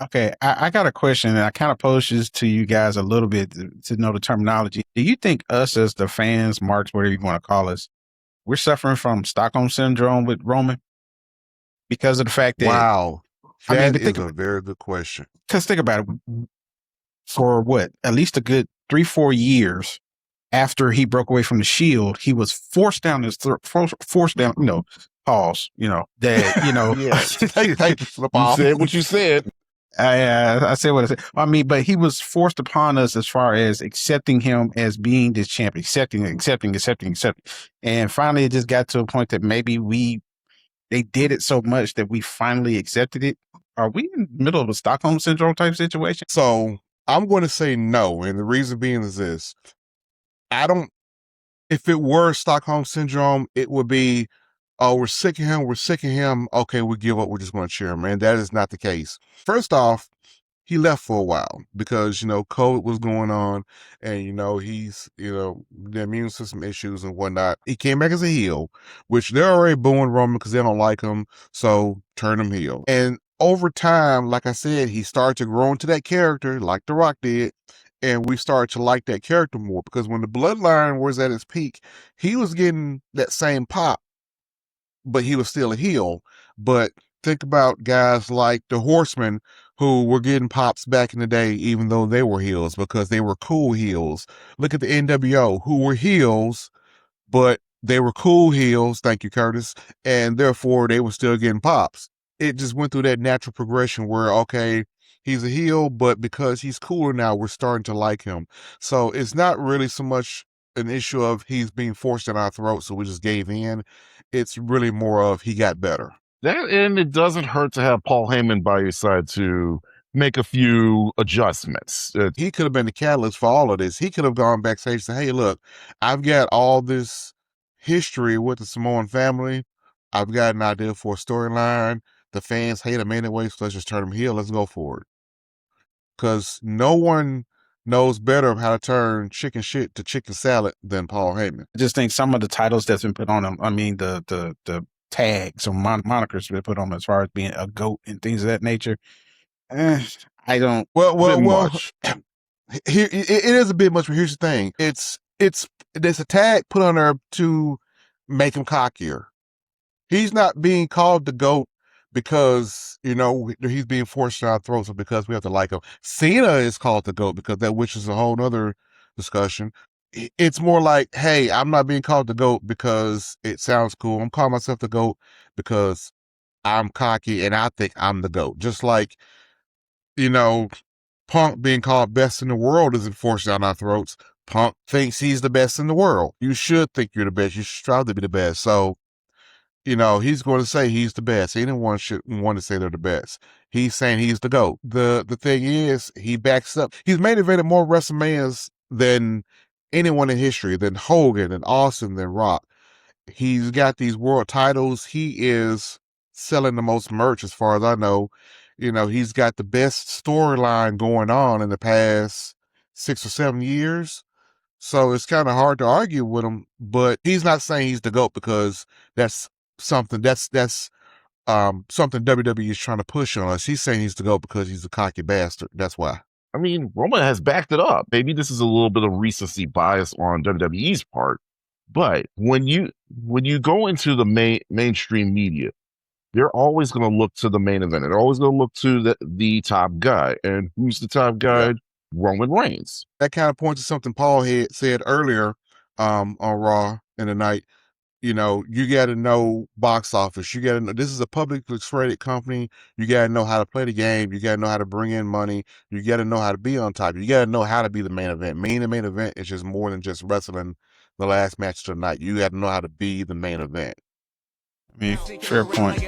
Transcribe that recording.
Okay, I got a question, and I kind of pose this to you guys a little bit to know the terminology. Do you think us as the fans, marks, whatever you want to call us, we're suffering from Stockholm syndrome with Roman because of the fact that Wow, I mean, that but is a very good question. because think about it, for what at least a good 3-4 years after he broke away from the Shield, he was forced down his throat, forced down, pause, that, Yes, thank you for the You pause. said what you said. I said what I said. I mean, but he was forced upon us as far as accepting him as being this champion, accepting. And finally, it just got to a point that maybe they did it so much that we finally accepted it. Are we in the middle of a Stockholm syndrome type situation? So I'm going to say no, and the reason being is this: I don't. If it were Stockholm syndrome, it would be, oh, we're sick of him. We're sick of him. Okay, we give up. We're just going to cheer him. And that is not the case. First off, he left for a while because, COVID was going on and, he's, the immune system issues and whatnot. He came back as a heel, which they're already booing Roman because they don't like him. So turn him heel. And over time, like I said, he started to grow into that character like The Rock did. And we started to like that character more because when the bloodline was at its peak, he was getting that same pop, but he was still a heel. But think about guys like the Horsemen who were getting pops back in the day, even though they were heels because they were cool heels. Look at the NWO who were heels, but they were cool heels. Thank you, Curtis. And therefore they were still getting pops. It just went through that natural progression where, okay, he's a heel, but because he's cooler now, we're starting to like him. So it's not really so much an issue of he's being forced down our throat, so we just gave in. It's really more of he got better. That, and it doesn't hurt to have Paul Heyman by your side to make a few adjustments. He could have been the catalyst for all of this. He could have gone backstage and said, hey, look, I've got all this history with the Samoan family. I've got an idea for a storyline. The fans hate him anyway, so let's just turn him heel. Let's go for it. Because no one knows better of how to turn chicken shit to chicken salad than Paul Heyman. I just think some of the titles that's been put on him, I mean, the tags or monikers been put on him as far as being a GOAT and things of that nature. I don't. Well. Here it is a bit much, but here's the thing: there's a tag put on there to make him cockier. He's not being called the GOAT because he's being forced down our throats, or because we have to like him. Cena is called the GOAT because which is a whole nother discussion. It's more like, hey, I'm not being called the GOAT because it sounds cool. I'm calling myself the GOAT because I'm cocky and I think I'm the GOAT. Just like, Punk being called best in the world isn't forced down our throats. Punk thinks he's the best in the world. You should think you're the best. You should strive to be the best. So, he's going to say he's the best. Anyone should want to say they're the best. He's saying he's the GOAT. The thing is, he backs up. He's main evented more WrestleManias than anyone in history, than Hogan, than Austin, than Rock. He's got these world titles. He is selling the most merch as far as I know. He's got the best storyline going on in the past 6 or 7 years. So it's kind of hard to argue with him, but he's not saying he's the GOAT because that's something something WWE is trying to push on us. He's saying he's the GOAT because he's a cocky bastard. That's why. I mean, Roman has backed it up. Maybe this is a little bit of recency bias on WWE's part, but when you go into the mainstream media, they're always going to look to the main event. They're always going to look to the top guy. And who's the top guy? Yeah. Roman Reigns. That kind of points to something Paul had said earlier on Raw in the night. You got to know box office. You got to know this is a publicly traded company. You got to know how to play the game. You got to know how to bring in money. You got to know how to be on top. You got to know how to be the main event. The main event is just more than just wrestling the last match of the night. You got to know how to be the main event. I mean, fair point.